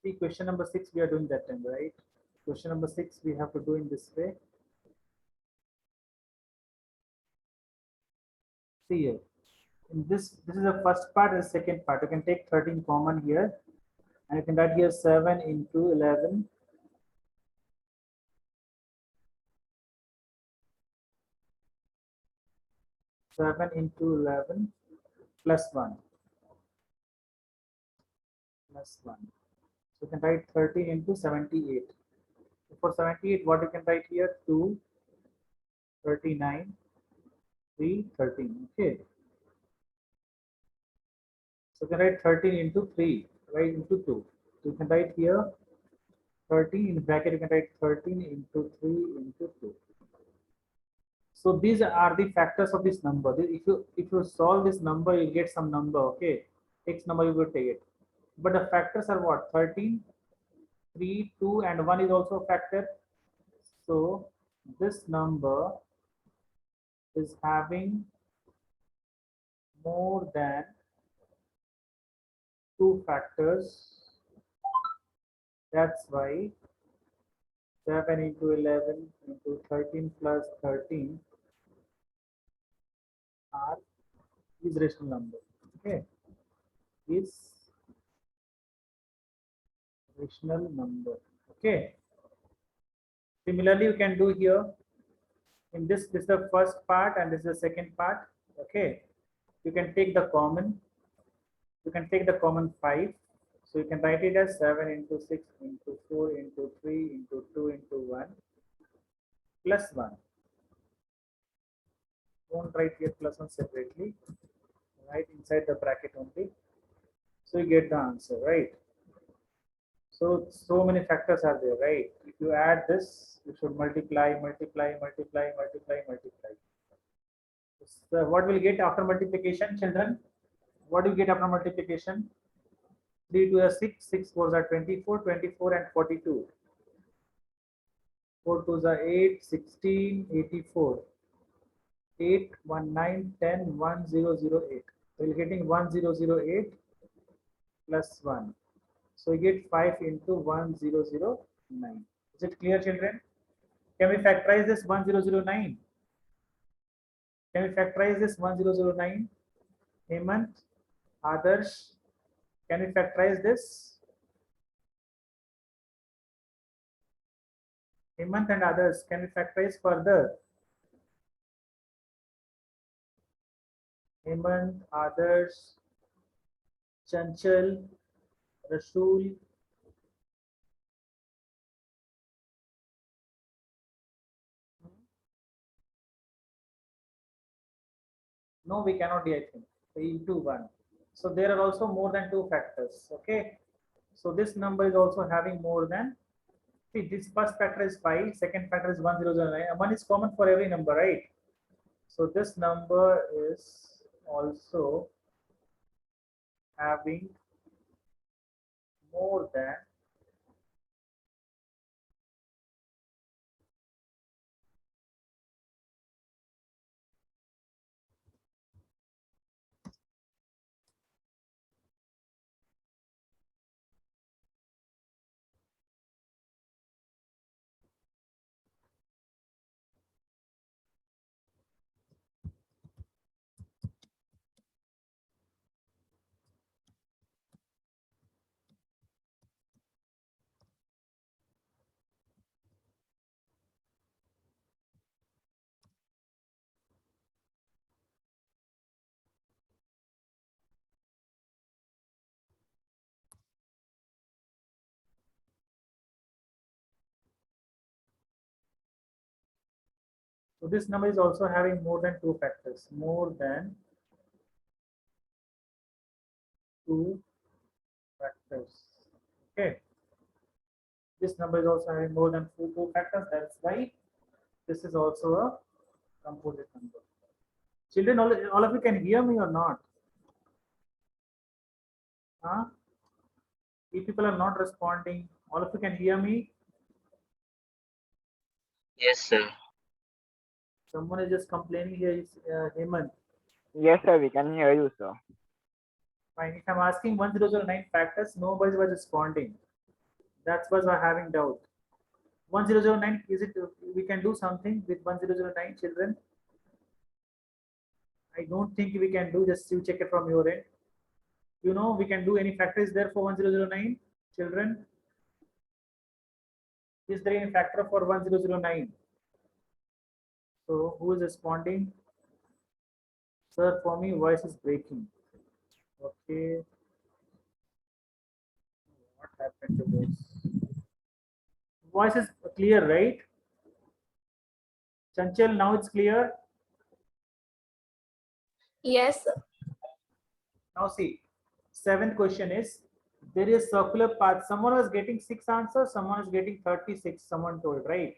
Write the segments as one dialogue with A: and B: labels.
A: See, question number 6 we are doing that time, right? Question number 6 we have to do in this way. See here. In this is the first part and second part. You can take 13 common here, and you can write here 7 into 11. 7 into 11 plus 1 plus 1. So you can write 13 into 78. So for 78, what you can write here? 2, 39, 3, 13. Okay. So you can write 13 into 3, right, into 2. So you can write here 13 in bracket, you can write 13 into 3 into 2. So these are the factors of this number. If you solve this number, you get some number, okay? X number you will take it. But the factors are what? 13, 3, 2, and 1 is also a factor. So this number is having more than 2 factors. That's why 7 into 11 into 13 plus 13 are is rational number. Okay, is rational number. Okay. Similarly, you can do here in this is the first part and this is the second part. Okay, you can take the common. You can take the common 5. So you can write it as 7 into 6 into 4 into 3 into 2 into 1 plus 1. Don't write here plus 1 separately. Write inside the bracket only. So you get the answer, right? So many factors are there, right? If you add this, you should multiply, multiply, multiply, multiply, multiply. So what will get after multiplication, children? What do you get after multiplication? 3 to a 6, 6 4s are 24, 24 and 42. 4 2s are 8, 16, 84. 8, 1, 9, 10, 1, 0, 0, 8. So you're getting 1, 0, 0, 8 plus 1. So you get 5 into 1, 0, 0, 9. Is it clear, children? Can we factorize this 1, 0, 0, 9? Can we factorize this 1, 0, 0, 9? Hemant, Adarsh, can we factorize this? Hemant and others, can we factorize further? Hemant, Adarsh, Chanchal, Rasul. No, we cannot do, I think. 3 into 1. So there are also more than 2 factors. Okay. So this number is also having more than. See, this first factor is 5, second factor is 1009. 1 is common for every number, right? So this number is also having more than so this number is also having more than 2 factors, more than 2 factors. Okay, this number is also having more than 2 factors. That's why this is also a composite number. Children, all of you can hear me or not? Huh? If people are not responding, all of you can hear me?
B: Yes, sir.
A: Someone is just complaining here. Is Hemant.
C: Yes, sir, we can hear you, sir.
A: Fine. If I'm asking 1009 factors, nobody was responding. That's was I having doubt. 1009, is it we can do something with 1009 children? I don't think we can do, just you check it from your end. You know, we can do any factor is there for 1009 children? Is there any factor for 1009? So who is responding? Sir, for me, voice is breaking. Okay, what happened to this? Voice is clear, right? Chanchal, now it's clear.
B: Yes, sir.
A: Now see, seventh question is, there is circular path. Someone was getting 6 answers, someone is getting 36, someone told, right?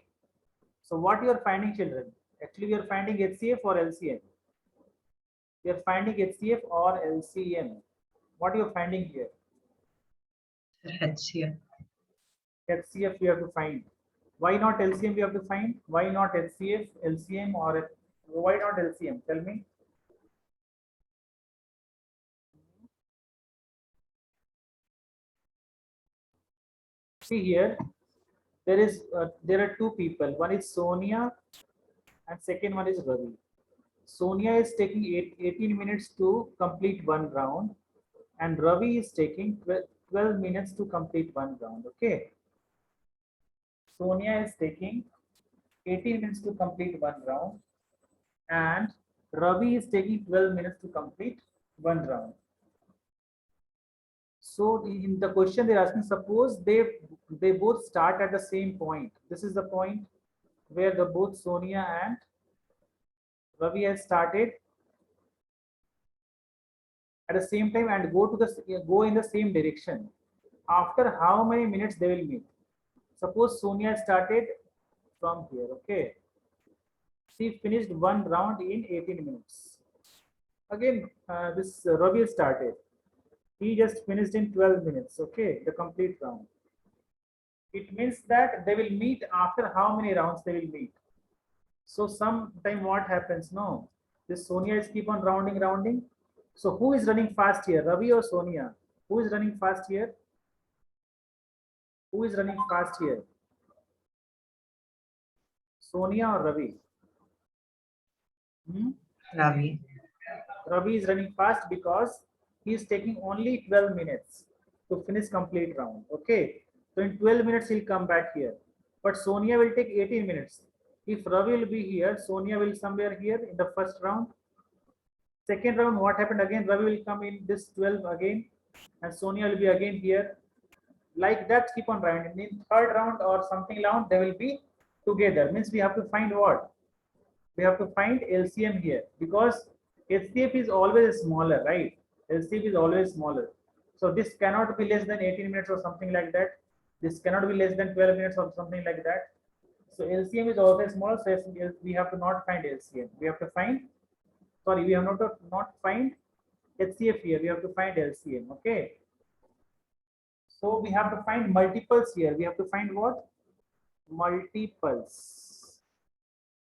A: So what you are finding, children? Actually, we are finding HCF or LCM. We are finding HCF or LCM. What you are finding here?
D: HCF.
A: HCF we have to find. Why not LCM we have to find? Why not HCF, LCM, or why not LCM? Tell me. See here, there are two people. One is Sonia and second one is Ravi. Sonia is taking 18 minutes to complete one round and Ravi is taking 12 minutes to complete one round. Okay. Sonia is taking 18 minutes to complete one round and Ravi is taking 12 minutes to complete one round. So in the question they're asking, suppose they both start at the same point. This is the point where the both Sonia and Ravi has started at the same time and go in the same direction. After how many minutes they will meet? Suppose Sonia started from here. Okay, she finished one round in 18 minutes. Again, this Ravi started. He just finished in 12 minutes. Okay, the complete round. It means that they will meet after how many rounds they will meet. So sometime what happens? No, this Sonia is keep on rounding. So who is running fast here, Ravi or Sonia? Who is running fast here? Who is running fast here? Sonia or Ravi?
D: Ravi.
A: Ravi is running fast because he is taking only 12 minutes to finish complete round. Okay, so in 12 minutes he'll come back here. But Sonia will take 18 minutes. If Ravi will be here, Sonia will somewhere here in the first round. Second round, what happened again? Ravi will come in this 12 again, and Sonia will be again here. Like that, keep on rounding. In third round or something round, they will be together. Means we have to find what? We have to find LCM here because HCF is always smaller, right? LCF is always smaller. So this cannot be less than 18 minutes or something like that. This cannot be less than 12 minutes or something like that. So LCM is always small. So we have to not find LCM. We have to find, sorry, we have not find HCF here. We have to find LCM. Okay. So we have to find multiples here. We have to find what? Multiples.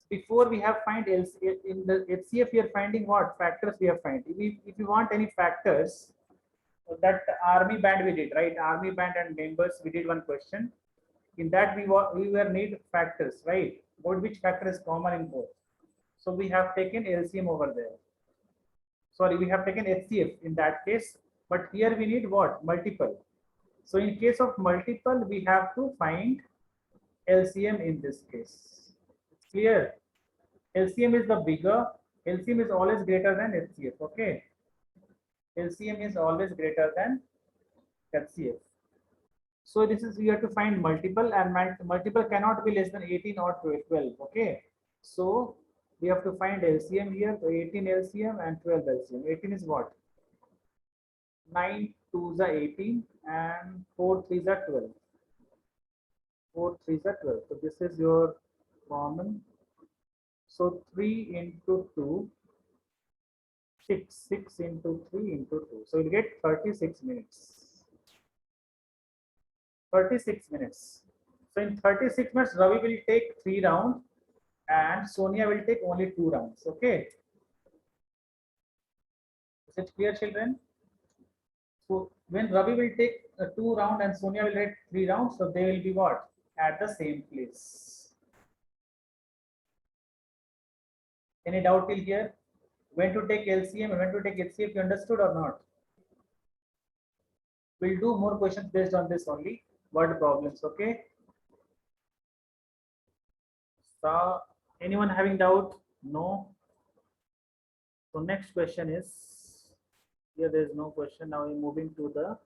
A: Before we have find LCF, in the HCF we are finding what? Factors we have find. If you want any factors, that army band we did, right? Army band and members, we did one question. In that we were need factors, right? But which factor is common in both? So we have taken LCM over there. Sorry, we have taken HCF in that case, but here we need what? Multiple. So in case of multiple, we have to find LCM in this case. It's clear. LCM is the bigger. LCM is always greater than HCF. Okay. LCM is always greater than HCF. So this is, we have to find multiple, and multiple cannot be less than 18 or 12. Okay. So we have to find LCM here. So 18 LCM and 12 LCM. 18 is what? 9 2s are 18 and 4 3s are 12. 4 3s are 12. So this is your common. So 3 into 2, 6. 6 into 3 into 2. So you get 36 minutes. 36 minutes. So in 36 minutes, Ravi will take 3 rounds and Sonia will take only 2 rounds. Okay. Is it clear, children? So when Ravi will take 2 rounds and Sonia will take 3 rounds, so they will be what? At the same place. Any doubt till here? When to take LCM and when to take HCF, you understood or not? We'll do more questions based on this only. Word problems, okay? So, anyone having doubt? No. So next question is, here there is no question. Now we're moving to the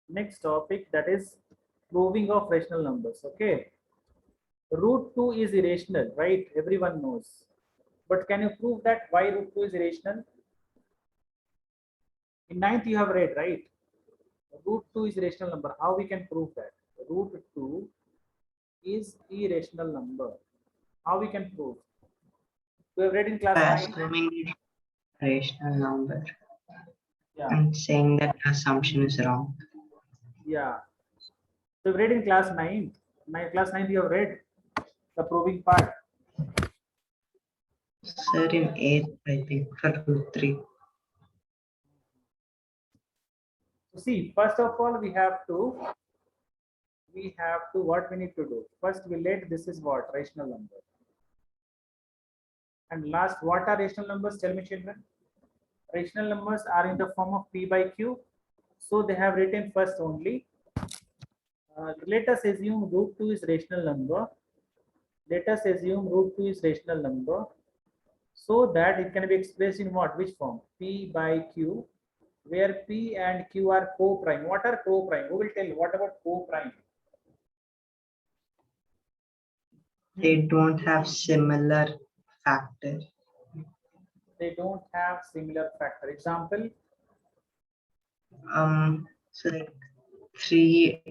A: next topic, that is proving of rational numbers, okay? Root 2 is irrational, right? Everyone knows. But can you prove that why root 2 is irrational? In ninth you have read, right? Root 2 is irrational number. How we can prove that? Root 2 is irrational number. How we can prove? We have read in class
B: By
A: 9.
B: assuming it's a rational number
A: Yeah,
B: and saying that the assumption is wrong.
A: yeah. So we've read in class 9. Class 9 you have read the proving part.
B: Sir, in 8th, I think, for root 3.
A: So see, first of all, we have to what we need to do. First, we let this is what? Rational number. And last, what are rational numbers? Tell me, children. Rational numbers are in the form of P by Q. So they have written first only. Let us assume root 2 is rational number. Let us assume root 2 is rational number. So that it can be expressed in what? Which form? P by Q, where P and Q are co-prime. What are co-prime? Who will tell? What about co-prime?
B: They don't have similar factor.
A: They don't have similar factor. Example?
B: So like 3,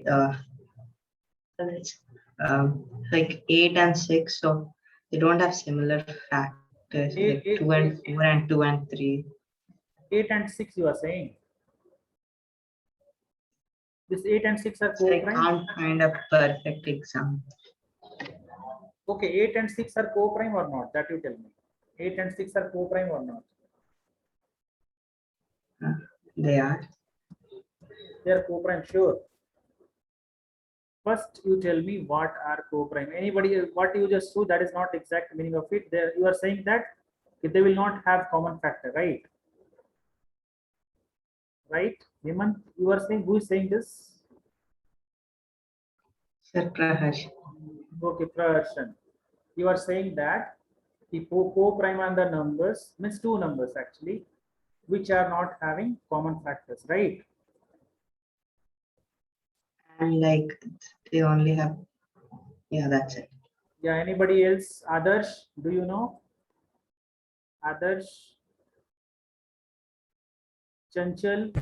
B: like 8 and 6, so they don't have similar factors, like 2 and 4 and 2 and 3.
A: 8 and 6 you are saying? This 8 and 6 are
B: So I
A: co-prime?
B: can't find a perfect example.
A: Okay, 8 and 6 are co-prime or not? That you tell me. 8 and 6 are co-prime or not?
B: They are.
A: They are co-prime, sure. First, you tell me what are co-prime. Anybody, what you just do, that is not exact meaning of it. There, you are saying that they will not have common factor, right? Right? Hemant, you are saying, who is saying this?
B: Sir Prahash.
A: Okay, Praharshan. You are saying that the co-prime are the numbers, means two numbers actually, which are not having common factors, right?
B: And like they only have, yeah, that's it.
A: Yeah, anybody else? Adarsh, do you know? Adarsh? Chanchal?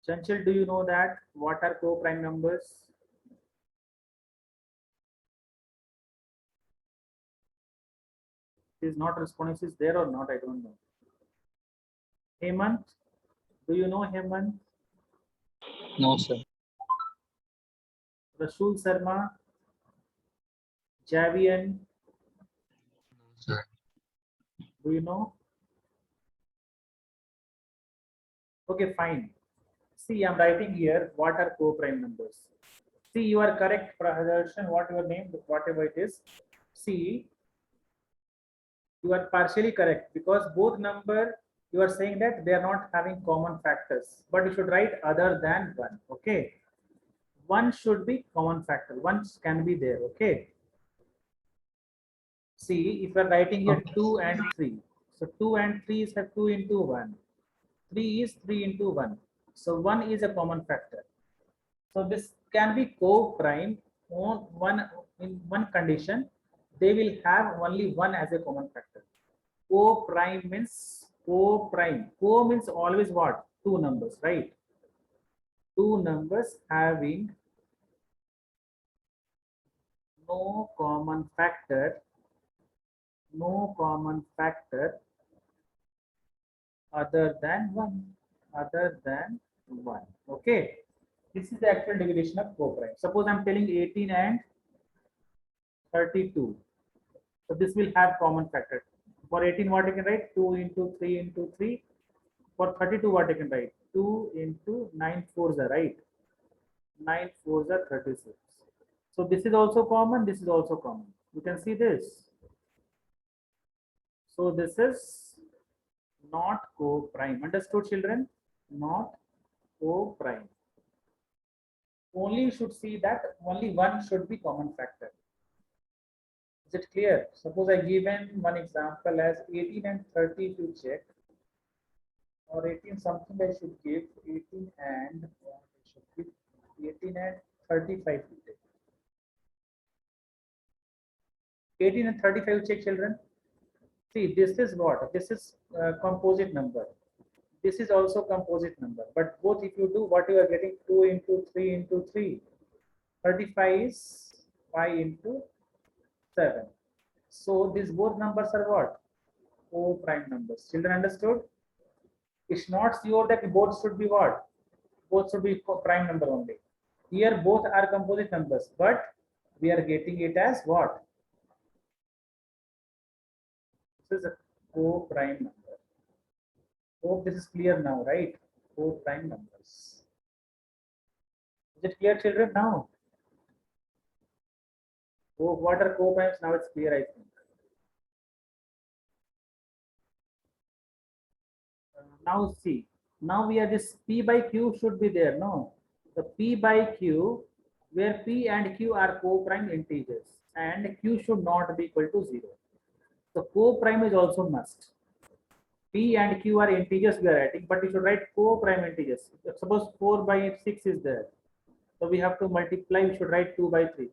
A: Chanchal, do you know that? What are co-prime numbers? Is not response is there or not? I don't know. Hemant, do you know Hemant?
D: No, sir.
A: Rasul Sharma, Javian,
D: No, sir.
A: do you know? Okay, fine. See, I'm writing here what are co-prime numbers. See, you are correct, Praharshan, what your name, whatever it is. See, you are partially correct because both number, you are saying that they are not having common factors, but you should write other than one, okay? One should be common factor, one can be there, okay? See, if you are writing here
B: Okay.
A: 2 and 3, so 2 and 3 is 2 into 1, 3 is 3 into 1, so 1 is a common factor. So this can be co-prime on one in one condition. They will have only one as a common factor. Co-prime means co-prime. Co means always what? Two numbers, right? Two numbers having no common factor. No common factor other than one. Other than one. Okay. This is the actual definition of co-prime. Suppose I'm telling 18 and 32. So this will have common factor. For 18, what you can write? 2 into 3 into 3. For 32, what I can write? 2 into 9 fours are right. 9 fours are 36. So this is also common. This is also common. You can see this. So this is not co-prime. Understood, children? Not co-prime. Only you should see that only one should be common factor. Is it clear? Suppose I given one example as 18 and 30 if you check, or 18 something I should give 18 and what I should give 18 and 35 you take. 18 and 35 check, children. See, this is what? This is composite number. This is also composite number. But both if you do, what you are getting 2 into 3 into 3. 35 is 5 into 7. So these both numbers are what? Co-prime numbers. Children understood? It's not sure that both should be what? Both should be prime number only. Here both are composite numbers, but we are getting it as what? This is a co-prime number. Hope this is clear now, right? Co-prime numbers. Is it clear, children, now? Oh, what are co-primes? Now it's clear, I think. Now see, now we are this P by Q should be there, no? The P by Q, where P and Q are co-prime integers, and Q should not be equal to 0. So co-prime is also must. P and Q are integers we are writing, but you should write co-prime integers. Suppose 4 by 6 is there. So we have to multiply, we should write 2 by 3.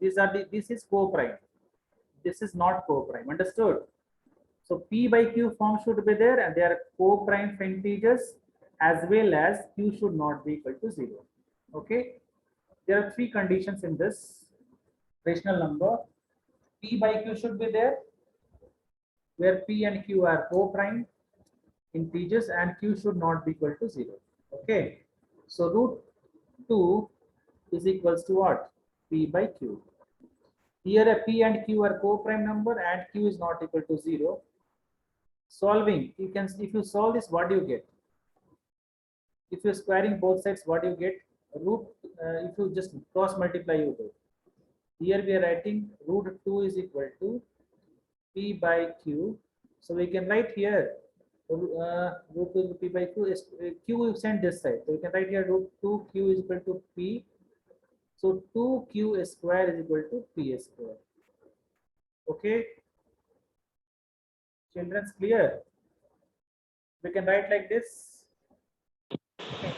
A: This is co-prime. This is not co-prime. Understood? So P by Q form should be there, and they are co-prime integers, as well as Q should not be equal to 0. Okay. There are 3 conditions in this rational number. P by Q should be there, where P and Q are co-prime integers, and Q should not be equal to 0. Okay. So root 2 is equals to what? P by Q. Here a P and Q are co-prime number, and Q is not equal to 0. Solving, you can, if you solve this, what do you get? If you're squaring both sides, what do you get? Root, if you just cross multiply, you do. Here we are writing root 2 is equal to P by Q. So we can write here root 2 P by Q is Q will send this side. So we can write here root 2 Q is equal to P. So 2Q square is equal to P square. Okay. Children's clear? We can write like this. Okay.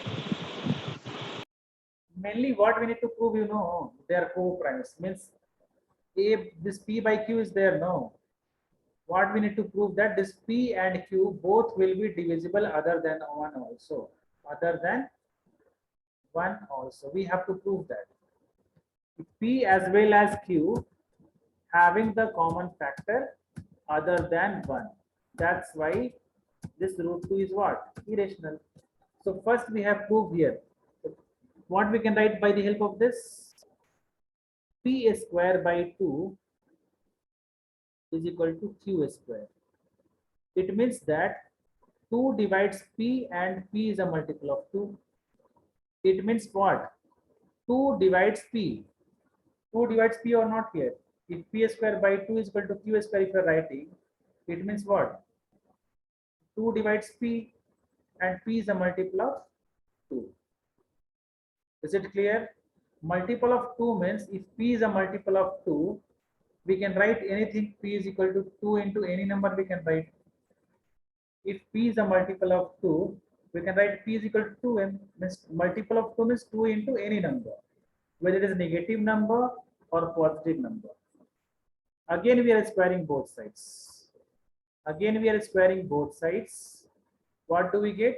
A: Mainly what we need to prove, you know, they are co-primes. Means this P by Q is there, no. What we need to prove that this P and Q both will be divisible other than 1 also. Other than 1 also. We have to prove that. P as well as Q having the common factor other than 1. That's why this root 2 is what? Irrational. So first we have proved here. What we can write by the help of this? P square by 2 is equal to Q square. It means that 2 divides P, and P is a multiple of 2. It means what? 2 divides P. 2 divides P or not here? If P square by 2 is equal to Q square, if you are writing, it means what? 2 divides P, and P is a multiple of 2. Is it clear? Multiple of 2 means if P is a multiple of 2, we can write anything P is equal to 2 into any number we can write. If P is a multiple of 2, we can write P is equal to 2m. Means multiple of 2 means 2 into any number, whether it is a negative number or positive number. Again, we are squaring both sides. Again, we are squaring both sides. What do we get?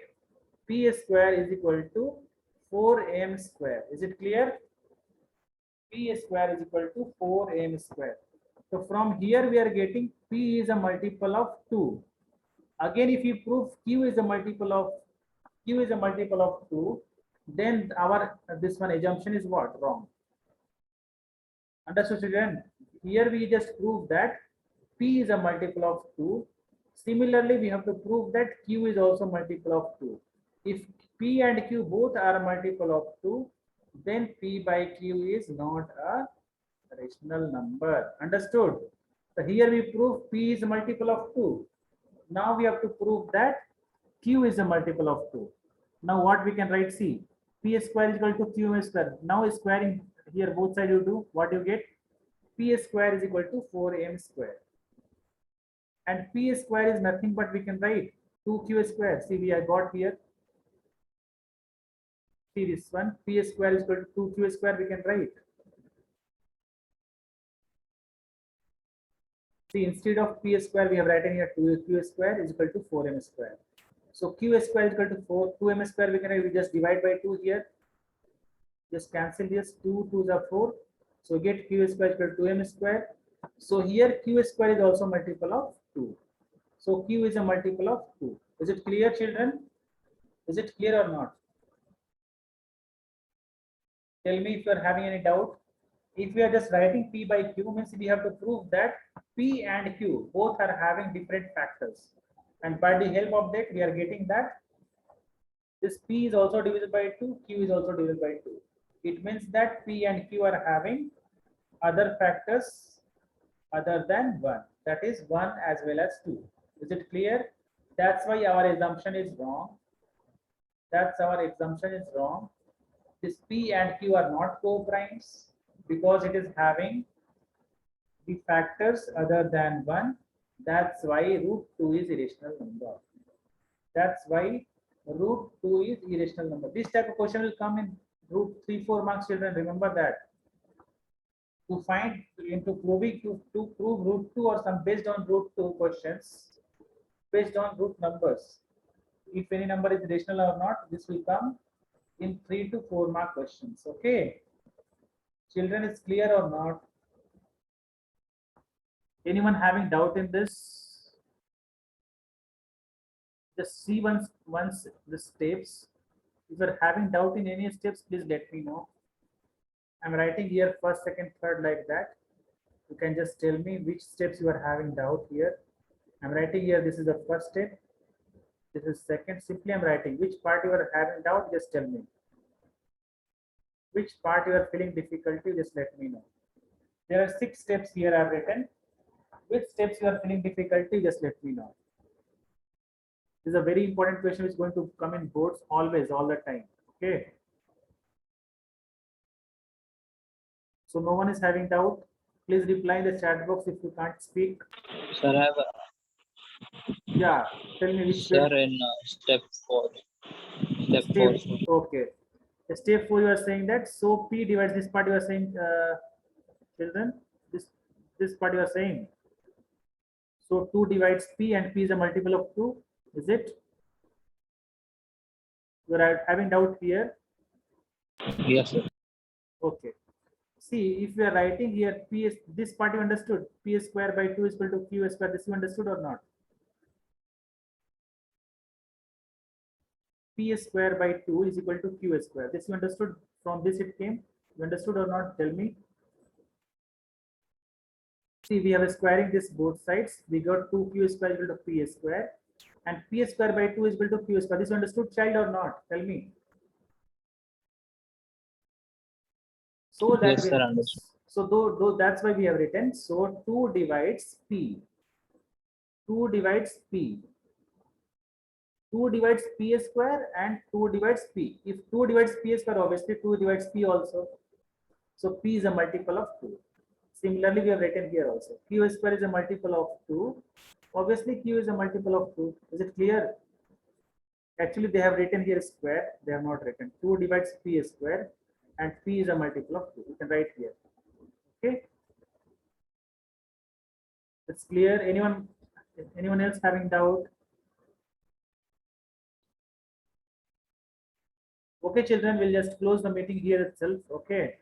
A: P square is equal to 4m square. Is it clear? P square is equal to 4m square. So from here we are getting P is a multiple of 2. Again, if you prove Q is a multiple of 2, then our this one assumption is what? Wrong. Understood, children? Here we just prove that P is a multiple of 2. Similarly, we have to prove that Q is also multiple of 2. If P and Q both are multiple of 2, then P by Q is not a rational number. Understood? So here we prove P is a multiple of 2. Now we have to prove that Q is a multiple of 2. Now what we can write? See, P square is equal to Q square. Now squaring here both sides you do, what you get? P square is equal to 4m square. And P square is nothing but we can write 2Q square. See, we have got here. See this one, P square is equal to 2Q square, we can write. See, instead of P square, we have written here 2Q square is equal to 4m square. So Q square is equal to 2m square, we can write, we just divide by 2 here. Just cancel this, 2 2s are 4. So get Q square is equal to 2m square. So here Q square is also multiple of 2. So Q is a multiple of 2. Is it clear, children? Is it clear or not? Tell me if you are having any doubt. If we are just writing P by Q, means we have to prove that P and Q both are having different factors. And by the help of that, we are getting that this P is also divisible by 2, Q is also divisible by 2. It means that P and Q are having other factors other than 1. That is 1 as well as 2. Is it clear? That's why our assumption is wrong. That's our assumption is wrong. This P and Q are not co-primes because it is having the factors other than 1. That's why root 2 is irrational number. That's why root 2 is irrational number. This type of question will come in root 3-4 marks, children. Remember that. To find into proving to prove root 2 or some based on root 2 questions, based on root numbers. If any number is rational or not, this will come in 3 to 4 mark questions. Okay. Children, is clear or not? Anyone having doubt in this? Just see once the steps. If you are having doubt in any steps, please let me know. I'm writing here first, second, third like that. You can just tell me which steps you are having doubt here. I'm writing here, this is the first step. This is second. Simply I'm writing which part you are having doubt, just tell me. Which part you are feeling difficulty, just let me know. There are 6 steps here I've written. Which steps you are feeling difficulty, just let me know. This is a very important question which is going to come in boards always, all the time. Okay. So no one is having doubt. Please reply in the chat box if you can't speak.
D: Sir, I have
A: Yeah, tell me which
D: sir
A: step.
D: in step 4. Step 4.
A: Step, okay. Step 4 you are saying that. So P divides this part you are saying, children. This part you are saying. So 2 divides P and P is a multiple of 2. Is it? You are having doubt here.
D: Yes, sir.
A: Okay. See, if we are writing here P is this part you understood. P square by 2 is equal to Q square. This you understood or not? P square by 2 is equal to Q square. This you understood? From this it came. You understood or not? Tell me. See, we have squaring this both sides. We got 2Q square equal to P square. And P square by 2 is equal to Q square. This you understood, child, or not? Tell me. So that
D: Yes,
A: we
D: sir,
A: have,
D: understood.
A: so though that's why we have written. So 2 divides P. 2 divides P. 2 divides P square and 2 divides P. If 2 divides P square, obviously 2 divides P also. So P is a multiple of 2. Similarly, we have written here also. Q square is a multiple of 2. Obviously, Q is a multiple of 2. Is it clear? Actually, they have written here square. They have not written. 2 divides P square and P is a multiple of 2. You can write here. Okay. It's clear. Anyone else having doubt? Okay, children, we'll just close the meeting here itself. Okay.